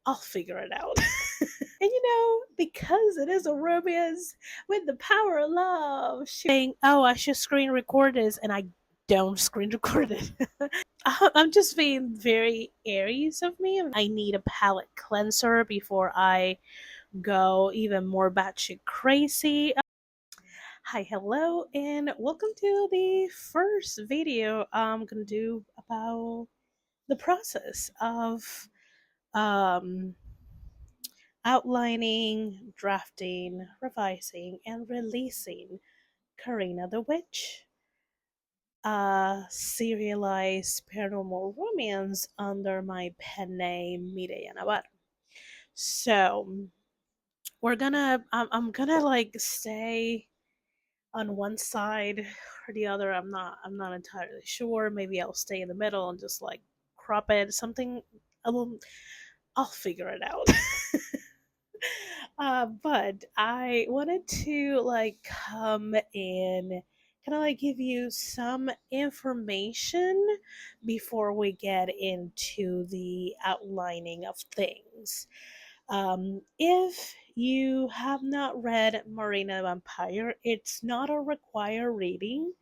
I'll figure it out. And because it is a romance with the power of love, she's saying, "Oh, I should screen record this," and I don't screen record it. I'm just being very Aries of me. I need a palate cleanser before I go even more batshit crazy. Hi, hello, and welcome to the first video I'm gonna do about the process of um, outlining, drafting, revising, and releasing Karina the Witch, a serialized paranormal romance under my pen name Mireya Navar. So I'm gonna like stay on one side or the other. I'm not entirely sure. Maybe I'll stay in the middle and just like crop it. Something I will I'll figure it out. But I wanted to like come in, kind of like give you some information before we get into the outlining of things. If you have not read Marina the Vampire, it's not a required reading.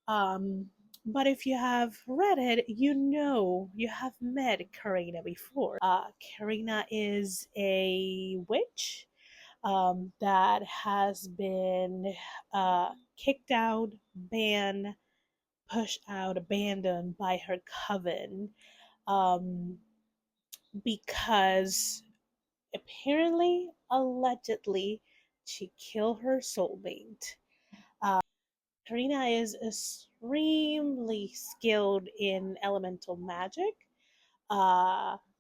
Um, but if you have read it, you have met Karina before. Karina is a witch that has been kicked out, banned, pushed out, abandoned by her coven um, because apparently, allegedly, she killed her soulmate. Karina is extremely skilled in elemental magic,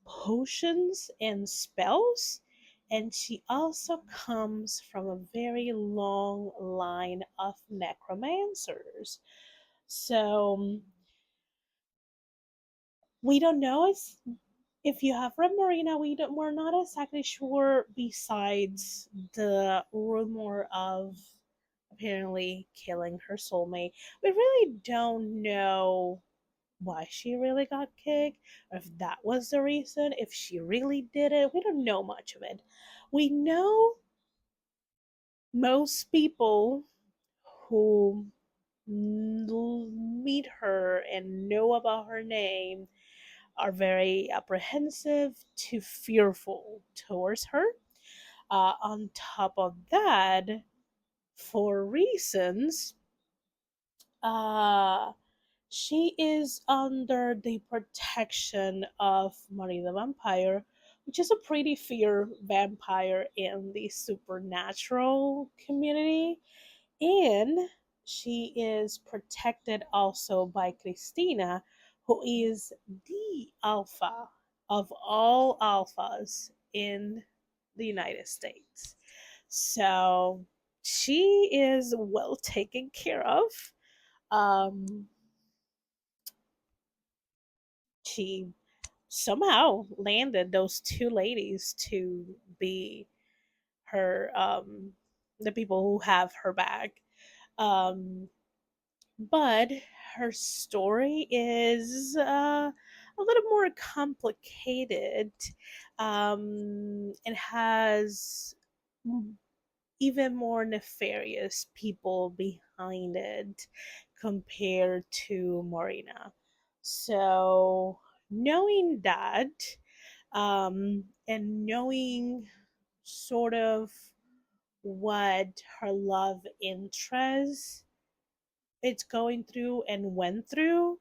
potions, and spells. And she also comes from a very long line of necromancers. So we don't know if you have read Marina, we're not exactly sure, besides the rumor of apparently killing her soulmate. We really don't know why she really got kicked, or if that was the reason, if she really did it. We don't know much of it. We know most people who meet her and know about her name are very apprehensive to fearful towards her. On top of that, for reasons, uh, she is under the protection of Marina the Vampire, which is a pretty feared vampire in the supernatural community. And she is protected also by Christina, who is the alpha of all alphas in the United States. So she is well taken care of. Um, she somehow landed those two ladies to be her the people who have her back. Um, but her story is a little more complicated and has even more nefarious people behind it compared to Marina. So, knowing that, and knowing sort of what her love interest it's going through and went through,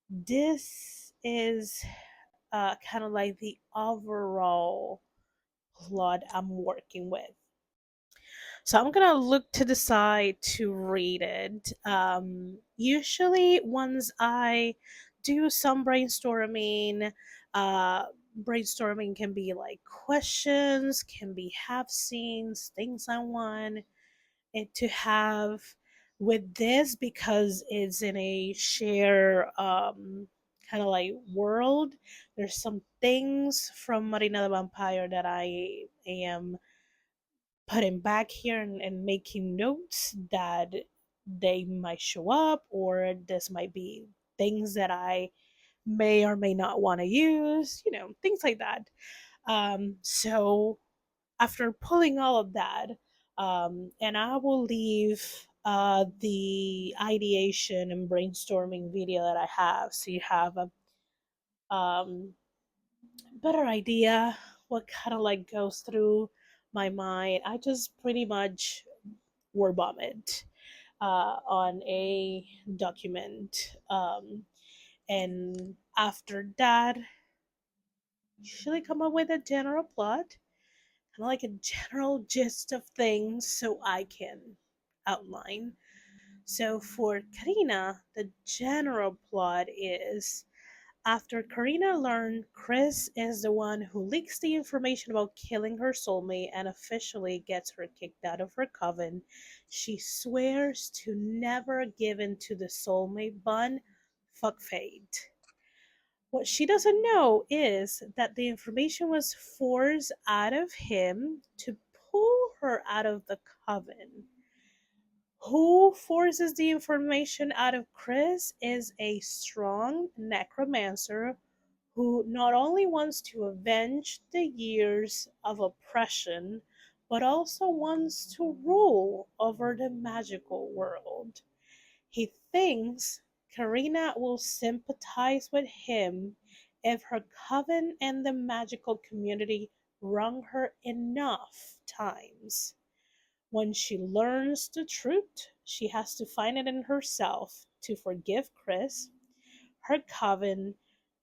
this is kind of like the overall plot I'm working with. So I'm gonna look to the side to read it. Usually, once I do some brainstorming, uh, brainstorming can be like questions, can be have scenes, things I want it to have with this, because it's in a share kind of like world. There's some things from Marina the Vampire that I am putting back here and making notes that they might show up, or this might be things that I may or may not want to use, things like that. So after pulling all of that, and I will leave the ideation and brainstorming video that I have, so you have a better idea what kind of like goes through my mind. I just pretty much word vomit on a document, and after that, usually come up with a general plot, kind of like a general gist of things, so I can outline. So for Karina, the general plot is after Karina learned Chris is the one who leaks the information about killing her soulmate and officially gets her kicked out of her coven, she swears to never give in to the soulmate bun. Fuck fate. What she doesn't know is that the information was forced out of him to pull her out of the coven. Who forces the information out of Chris is a strong necromancer who not only wants to avenge the years of oppression, but also wants to rule over the magical world. He thinks Karina will sympathize with him if her coven and the magical community wrong her enough times. When she learns the truth, she has to find it in herself to forgive Chris, her coven,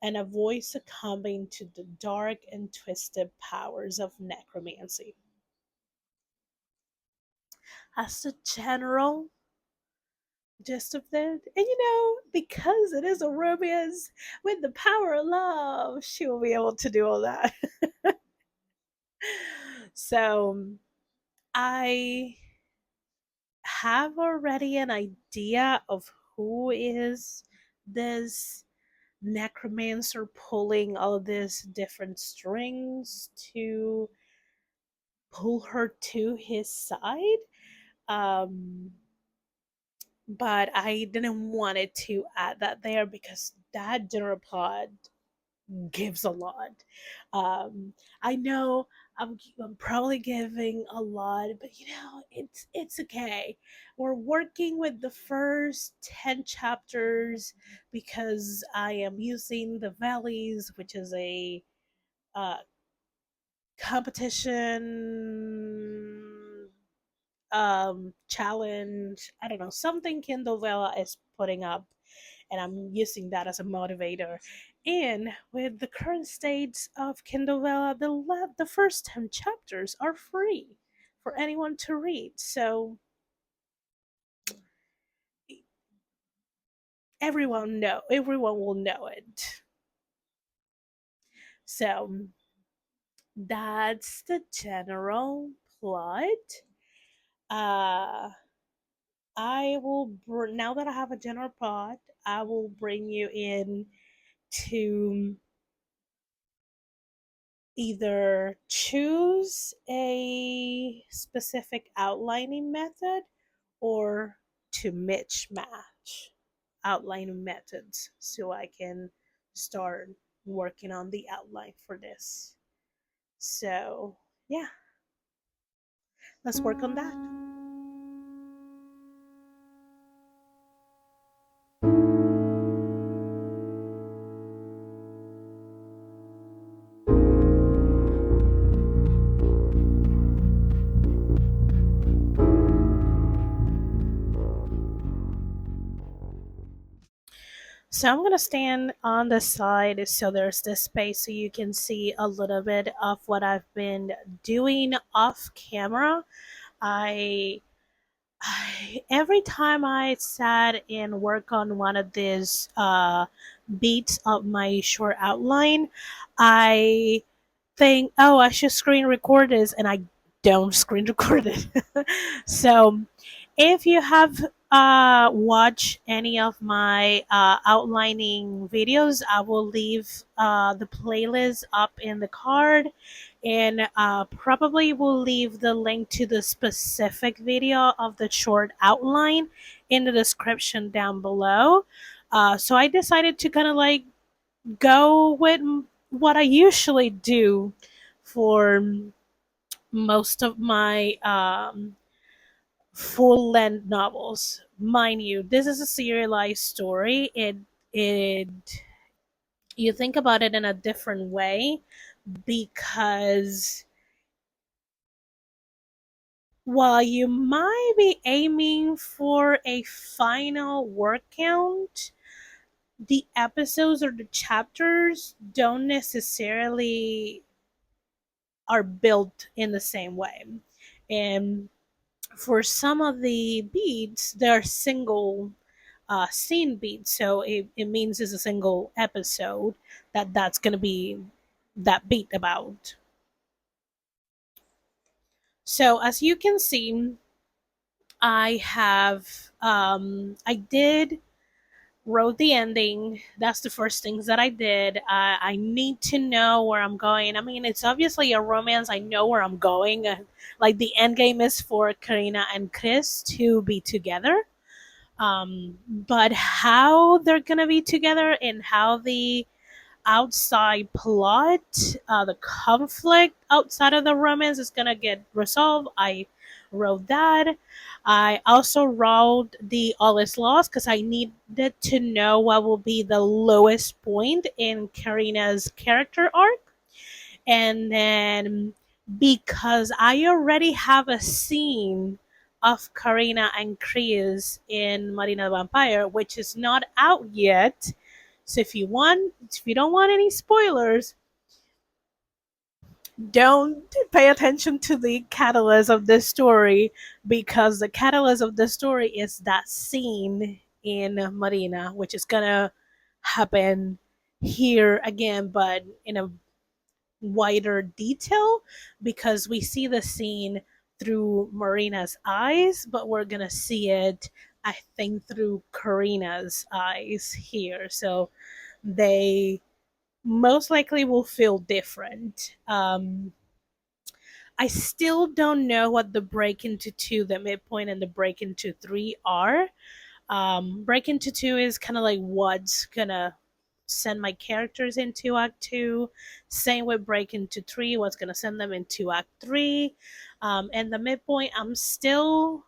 and avoid succumbing to the dark and twisted powers of necromancy. That's the general gist of it. And because it is a romance with the power of love, she will be able to do all that. So I have already an idea of who is this necromancer pulling all these different strings to pull her to his side. Um, but I didn't want it to add that there because that general plot gives a lot. Um, I know I'm probably giving a lot, but it's okay. We're working with the first 10 chapters because I am using the Valleys, which is a uh, competition challenge. I don't know, something Kindle Vella is putting up, and I'm using that as a motivator. And with the current state of Kindle Vella, the first 10 chapters are free for anyone to read. So everyone will know it. So that's the general plot. Uh now that I have a general plot, I will bring you in to either choose a specific outlining method or to match match outlining methods so I can start working on the outline for this. So, yeah, let's work on that. So I'm gonna stand on the side so there's this space so you can see a little bit of what I've been doing off camera. I, every time I sat and work on one of these beats of my short outline, I think, oh, I should screen record this, and I don't screen record it. So if you have watched any of my outlining videos, I will leave the playlist up in the card, and probably will leave the link to the specific video of the short outline in the description down below. So I decided to kind of like go with what I usually do for most of my full length novels. Mind you, this is a serialized story. It you think about it in a different way because while you might be aiming for a final word count, the episodes or the chapters don't necessarily are built in the same way. And for some of the beats, they're single scene beats, so it means it's a single episode that's going to be that beat about. So as you can see, I did wrote the ending. That's the first things that I did. I need to know where I'm going. I mean, it's obviously a romance. I know where I'm going. Like the end game is for Karina and Chris to be together. But how they're gonna be together and how the outside plot, the conflict outside of the romance is gonna get resolved. I wrote that. I also wrote the all is lost because I needed to know what will be the lowest point in Karina's character arc. And then because I already have a scene of Karina and Chris in Marina the Vampire, which is not out yet. So if you don't want any spoilers, don't pay attention to the catalyst of this story because the catalyst of the story is that scene in Marina, which is gonna happen here again, but in a wider detail because we see the scene through Marina's eyes, but we're gonna see it, I think, through Karina's eyes here. So they most likely will feel different. I still don't know what the break into two, the midpoint, and the break into three are. Break into two is kind of like what's gonna send my characters into Act Two. Same with Break into Three, what's gonna send them into Act Three. And the midpoint, I'm still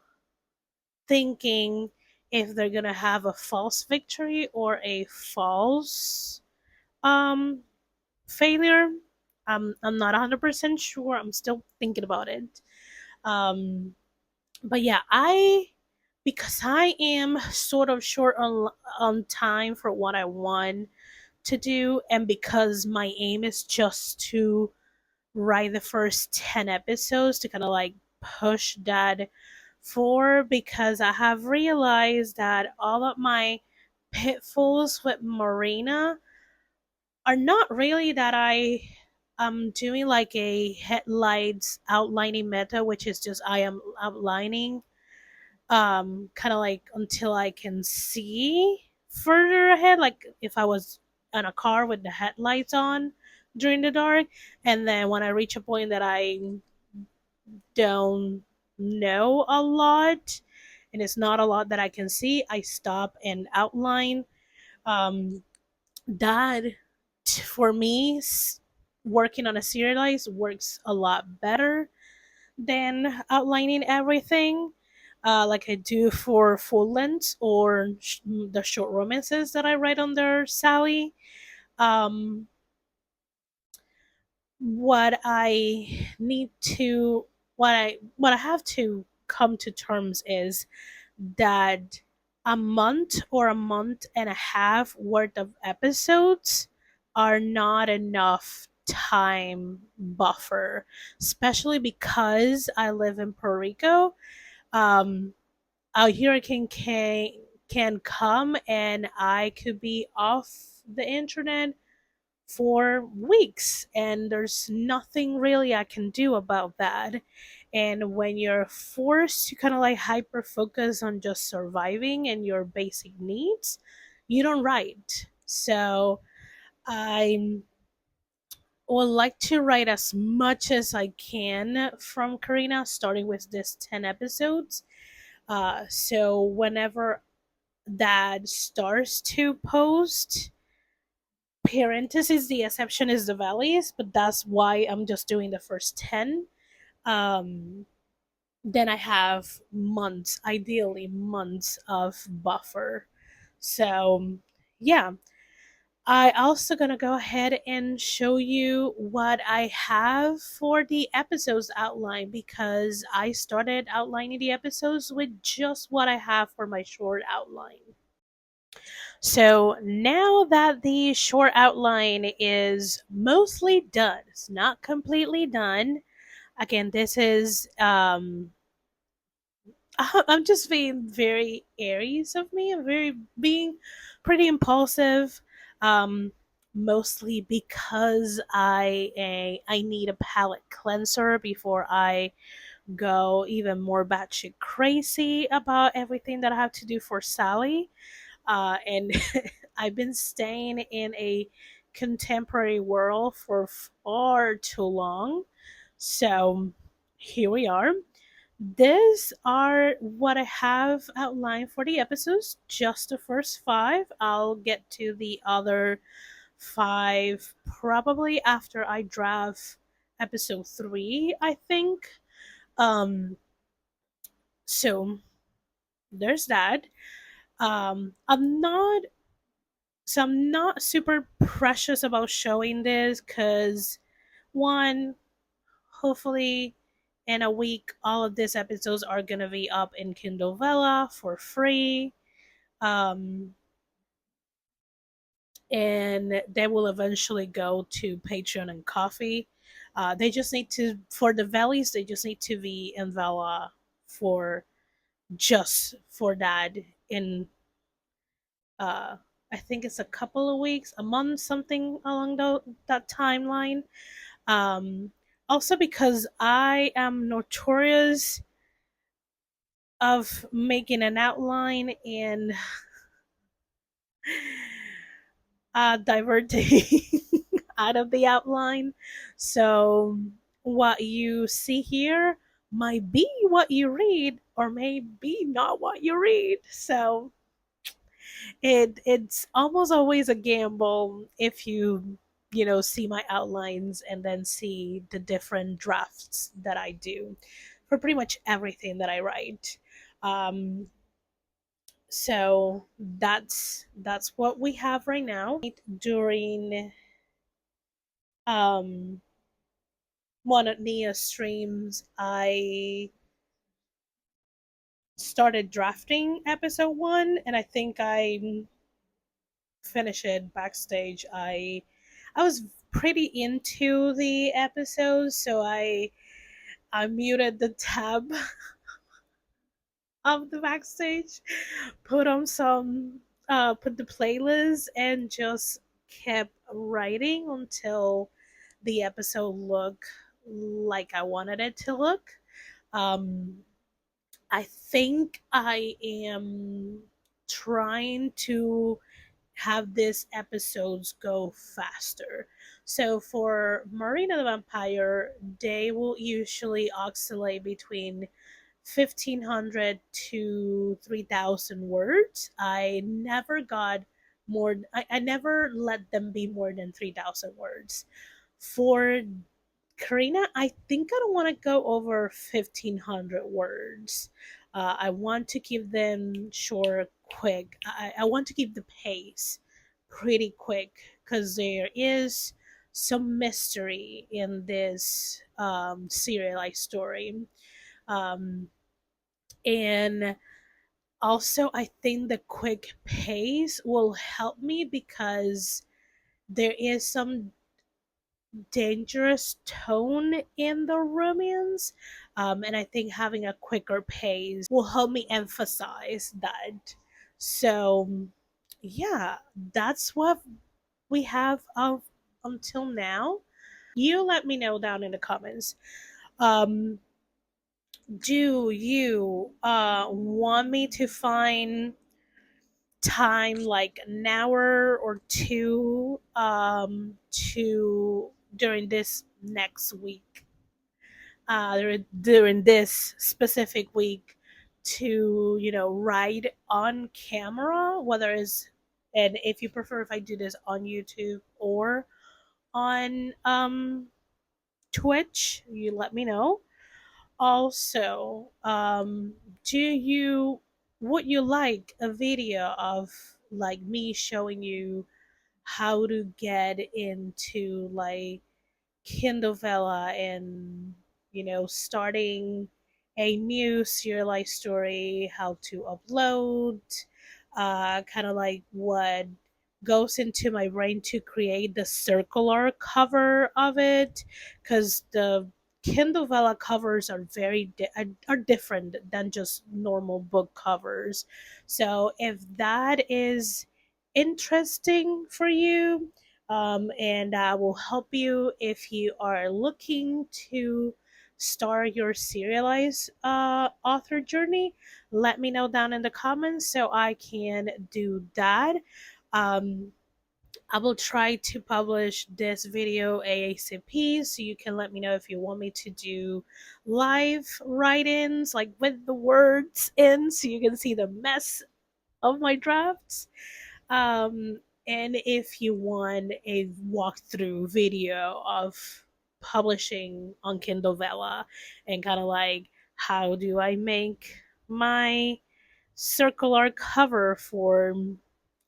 thinking if they're gonna have a false victory or a false um failure. I'm not 100% sure. I'm still thinking about it. Um, but yeah, I because I am sort of short on time for what I want to do, and because my aim is just to write the first 10 episodes to kind of like push that forward, because I have realized that all of my pitfalls with Marina are not really that I am doing like a headlights outlining meta, which is just I am outlining kind of like until I can see further ahead, like if I was in a car with the headlights on during the dark, and then when I reach a point that I don't know a lot and it's not a lot that I can see, I stop and outline. um that for me, working on a serialized works a lot better than outlining everything, like I do for full lengths or the short romances that I write under Sally. Um, what I need to, what I have to come to terms is that a month or a month and a half worth of episodes are not enough time buffer, especially because I live in Puerto Rico. Um, a hurricane can come and I could be off the internet for weeks, and there's nothing really I can do about that. And when you're forced to kind of like hyper focus on just surviving and your basic needs, you don't write. So I would like to write as much as I can from Karina, starting with this 10 episodes. So whenever that starts to post, parentheses, the exception is the valleys, but that's why I'm just doing the first 10. Um, then I have months, ideally months of buffer. So, yeah. I also gonna go ahead and show you what I have for the episodes outline because I started outlining the episodes with just what I have for my short outline. So now that the short outline is mostly done, it's not completely done. Again, this is I'm just being very Aries of me. I'm very being pretty impulsive, um, mostly because I need a palate cleanser before I go even more batshit crazy about everything that I have to do for Sally. And I've been staying in a contemporary world for far too long. So here we are. These are what I have outlined for the episodes, just the first five. I'll get to the other five probably after I draft episode three, I think. Um, so there's that. I'm not super precious about showing this because one, hopefully in a week all of these episodes are gonna be up in Kindle Vella for free. Um, and they will eventually go to Patreon and Coffee. They just need to, for the Vellies, they just need to be in Vela for just for that in uh I think it's a couple of weeks, a month, something along that timeline. Um, Also because I am notorious of making an outline and diverting out of the outline. So what you see here might be what you read or may be not what you read. So it's almost always a gamble if you see my outlines and then see the different drafts that I do for pretty much everything that I write. Um, so that's what we have right now. During um one of Nia's streams, I started drafting episode one, and I think I finished it backstage. I was pretty into the episode, so I muted the tab of the backstage, put on some put the playlist, and just kept writing until the episode looked like I wanted it to look. Um, I think I am trying to have these episodes go faster. So for Marina the Vampire, they will usually oscillate between 1,500 to 3,000 words. I never got more, I never let them be more than 3,000 words. For Karina, I think I don't want to go over 1,500 words. I want to keep them short, quick. I want to keep the pace pretty quick because there is some mystery in this serialized story. Um, and also, I think the quick pace will help me because there is some dangerous tone in the romance. And I think having a quicker pace will help me emphasize that. So, yeah, that's what we have of until now. You let me know down in the comments. Um, do you want me to find time like an hour or two to during this next week during this specific week to ride on camera, whether it's And if you prefer if I do this on YouTube or on Twitch, you let me know. Also, do you would you like a video of like me showing you how to get into like Kindle Vella and starting a new serialized story, how to upload, kind of like what goes into my brain to create the circular cover of it, because the Kindle Vella covers are are different than just normal book covers. So if that is interesting for you, and I will help you if you are looking to start your serialized author journey. Let me know down in the comments so I can do that. Um, I will try to publish this video ASAP, so you can let me know if you want me to do live write ins, like with the words in, so you can see the mess of my drafts. Um, and if you want a walkthrough video of publishing on Kindle Vella and kind of like how do I make my circular cover for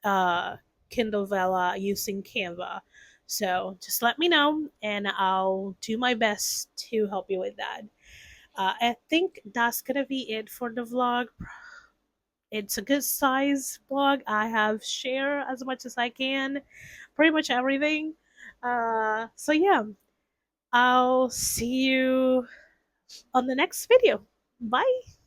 uh, Kindle Vella using Canva. So just let me know and I'll do my best to help you with that. I think that's gonna be it for the vlog. It's a good size blog. I have share as much as I can, pretty much everything. So yeah, I'll see you on the next video. Bye.